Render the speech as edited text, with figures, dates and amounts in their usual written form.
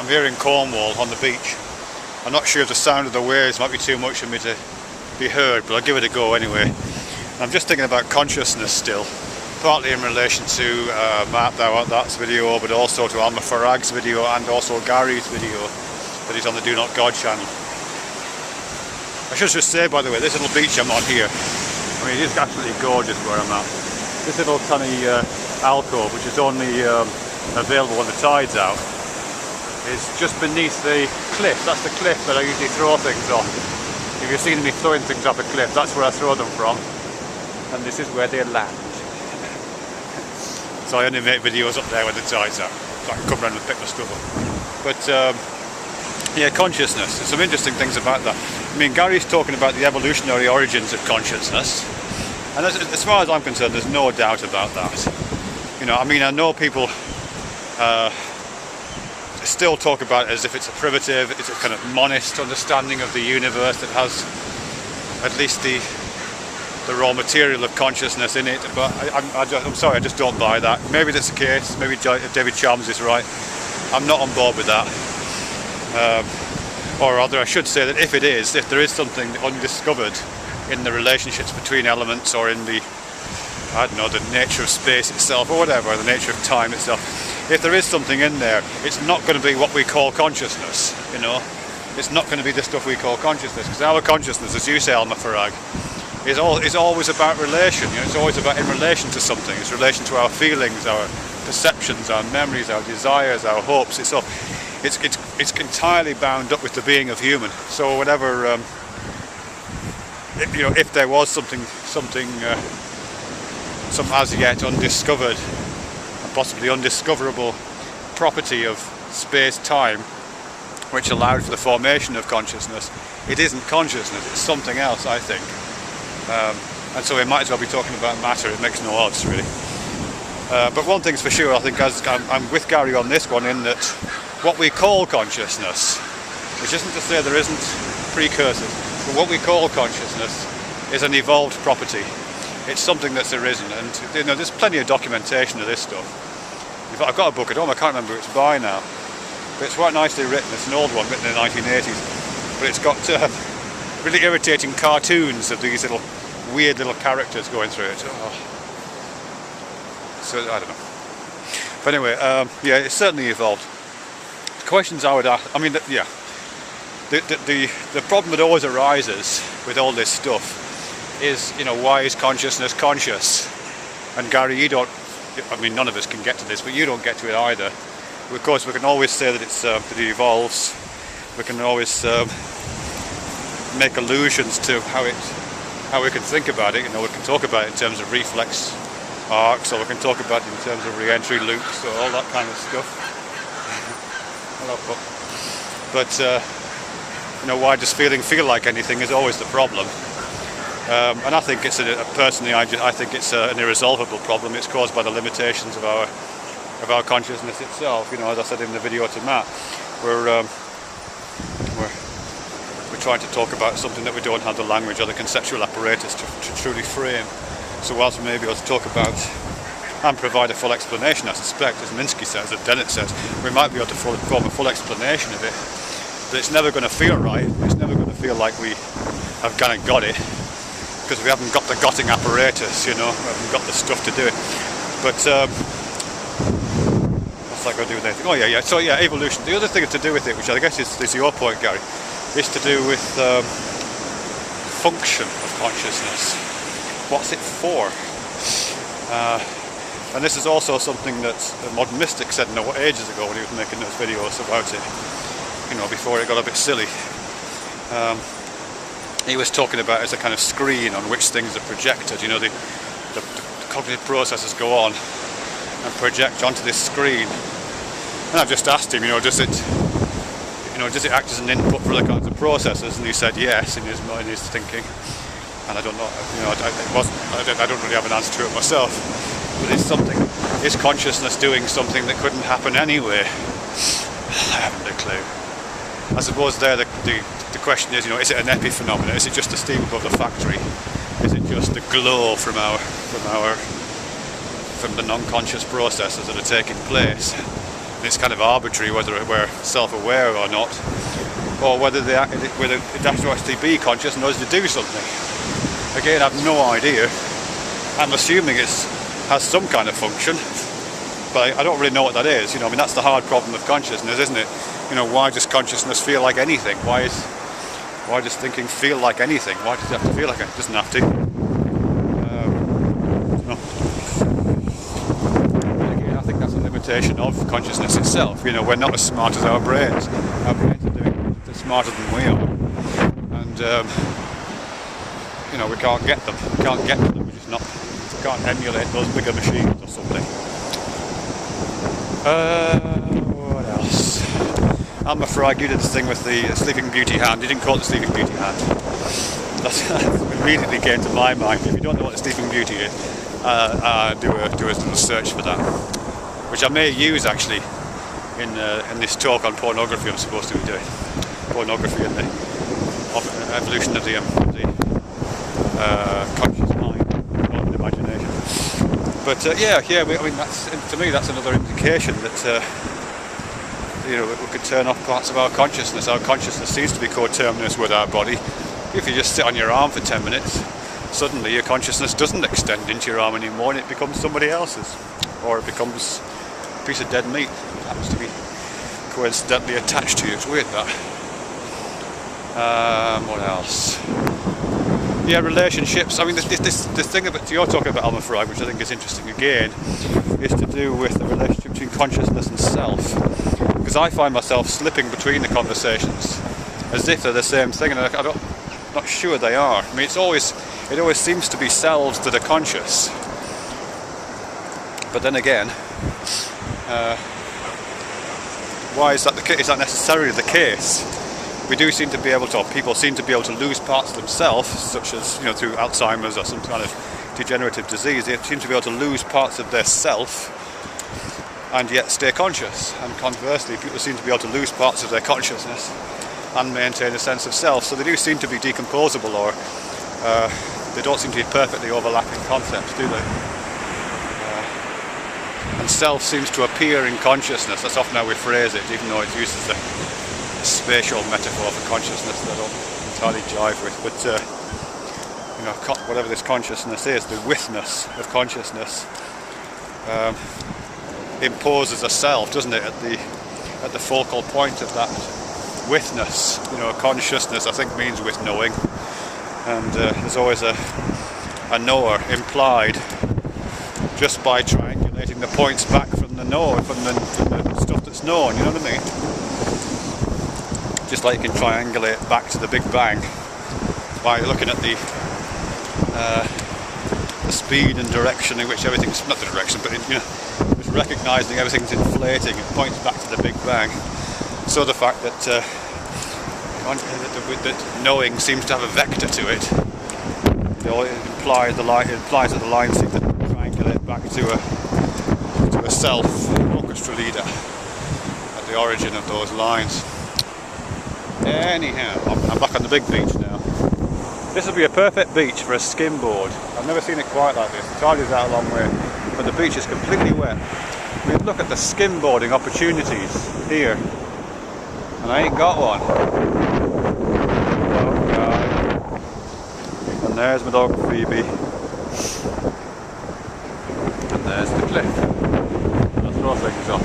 I'm here in Cornwall on the beach. I'm not sure if the sound of the waves might be too much for me to be heard, but I'll give it a go anyway. I'm just thinking about consciousness still, partly in relation to Matt Thou Art That's video, but also to Alma Farag's video and also Gary's video that is on the Do Not God channel. I should just say, by the way, this little beach I'm on here, I mean, it is absolutely gorgeous where I'm at. This little tiny alcove, which is only available when the tide's out, is just beneath the cliff. That's the cliff that I usually throw things off. If you've seen me throwing things off a cliff, that's where I throw them from. And this is where they land. So I only make videos up there when the tide's out, so I can come around and pick my stuff up. But yeah, consciousness. There's some interesting things about that. I mean, Gary's talking about the evolutionary origins of consciousness, and as far as I'm concerned, there's no doubt about that. You know, I mean, I know people still talk about it as if it's a primitive, it's a kind of monist understanding of the universe that has at least the raw material of consciousness in it, but I'm sorry, I just don't buy that. Maybe that's the case, maybe David Chalmers is right. I'm not on board with that. Or rather, I should say that if there is something undiscovered in the relationships between elements, or in the, I don't know, the nature of space itself, or whatever, the nature of time itself, if there is something in there, it's not going to be what we call consciousness, you know. It's not going to be the stuff we call consciousness, because our consciousness, as you say, Alma Farag, is always about relation. You know, it's always about in relation to something. It's relation to our feelings, our perceptions, our memories, our desires, our hopes. It's entirely bound up with the being of human. So whatever, you know, if there was some as yet undiscovered and possibly undiscoverable property of space-time which allowed for the formation of consciousness, it isn't consciousness, it's something else, I think. And so we might as well be talking about matter. It makes no odds, really. But one thing's for sure, I think, as I'm with Gary on this one, in that what we call consciousness, which isn't to say there isn't precursors, but what we call consciousness is an evolved property. It's something that's arisen, and you know, there's plenty of documentation of this stuff. I've got a book at home, I can't remember who it's by now, but it's quite nicely written. It's an old one, written in the 1980s, but it's got really irritating cartoons of these little weird little characters going through it. Oh. So I don't know. But anyway, yeah, it's certainly evolved. The questions I would ask, I mean, yeah, the problem that always arises with all this stuff is, you know, why is consciousness conscious? And Gary, you don't, I mean, none of us can get to this, but you don't get to it either. Of course, we can always say that that it evolves. We can always make allusions to how we can think about it. You know, we can talk about it in terms of reflex arcs, or we can talk about it in terms of re-entry loops, or all that kind of stuff. Hello, Puck. But you know, why does feeling feel like anything is always the problem. And I think it's personally, I think it's an irresolvable problem. It's caused by the limitations of our consciousness itself. You know, as I said in the video to Matt, we're trying to talk about something that we don't have the language or the conceptual apparatus to truly frame. So whilst we may be able to talk about and provide a full explanation, I suspect, as Minsky says, as Dennett says, we might be able to form a full explanation of it, but it's never going to feel right. It's never going to feel like we have kind of got it, because we haven't got the gotting apparatus, you know, we haven't got the stuff to do it. But what's that got to do with anything? Oh yeah. So yeah, evolution. The other thing to do with it, which I guess is your point, Gary, is to do with function of consciousness. What's it for? And this is also something that the modern mystic said, you know, ages ago when he was making those videos about it, you know, before it got a bit silly. He was talking about it as a kind of screen on which things are projected. You know, the cognitive processes go on and project onto this screen. And I've just asked him, you know, does it act as an input for the kinds of processes? And he said yes in his mind, his thinking. And I don't know, you know, I don't really have an answer to it myself. But it's something. Is consciousness doing something that couldn't happen anyway? I haven't a clue. I suppose there the question is, you know, is it an epiphenomenon? Is it just the steam above the factory? Is it just the glow from the non-conscious processes that are taking place? And it's kind of arbitrary whether we're self-aware or not, or whether it has to actually be conscious in order to do something. Again, I have no idea. I'm assuming it has some kind of function, but I don't really know what that is. You know, I mean, that's the hard problem of consciousness, isn't it? You know, why does consciousness feel like anything? Why does thinking feel like anything? Why does it have to feel like it? It doesn't have to. No. Again, I think that's a limitation of consciousness itself. You know, we're not as smart as our brains. Our brains are smarter than we are, and you know, we can't get them. We can't get to them. We can't emulate those bigger machines or something. What else? Alma Frag, you did this thing with the Sleeping Beauty hand. You didn't call it the Sleeping Beauty hand. That immediately came to my mind. If you don't know what the Sleeping Beauty is, do a little search for that, which I may use actually in this talk on pornography I'm supposed to be doing. Pornography and the evolution of the conscious mind, or imagination. But I mean, to me that's another indication that you know, we could turn off parts of our consciousness. Our consciousness seems to be coterminous with our body. If you just sit on your arm for 10 minutes, suddenly your consciousness doesn't extend into your arm anymore, and it becomes somebody else's, or it becomes a piece of dead meat that happens to be coincidentally attached to you. It's weird that. What else? Yeah, relationships. I mean, this thing that you're talking about, Alma Frag, which I think is interesting again, is to do with the relationship between consciousness and self. Because I find myself slipping between the conversations as if they're the same thing, and I'm not sure they are. I mean, it always seems to be selves that are conscious. But then again, why is that the case? Is that necessarily the case? We do seem to be able to, or people seem to be able to lose parts of themselves, such as, you know, through Alzheimer's or some kind of degenerative disease. They seem to be able to lose parts of their self and yet stay conscious. And conversely, people seem to be able to lose parts of their consciousness and maintain a sense of self. So they do seem to be decomposable, or they don't seem to be perfectly overlapping concepts, do they? And self seems to appear in consciousness. That's often how we phrase it, even though it uses the spatial metaphor for consciousness that I don't entirely jive with. But you know, whatever this consciousness is, the withness of consciousness imposes a self, doesn't it, at the focal point of that withness. You know, consciousness I think means with knowing, and there's always a knower implied just by triangulating the points back from the knower, from the stuff that's known. You know what I mean? Just like you can triangulate back to the Big Bang by looking at the speed and direction in which everything's, not the direction, but you know, just recognising everything's inflating, it points back to the Big Bang. So the fact that that knowing seems to have a vector to it, it implies that the lines seem to triangulate back to a self orchestra leader at the origin of those lines. Anyhow, I'm back on the big beach now. This would be a perfect beach for a skimboard. I've never seen it quite like this. The tide is out a long way, but the beach is completely wet. I mean, look at the skimboarding opportunities here, and I ain't got one. Oh God. And there's my dog Phoebe, and there's the cliff. I'll throw things off.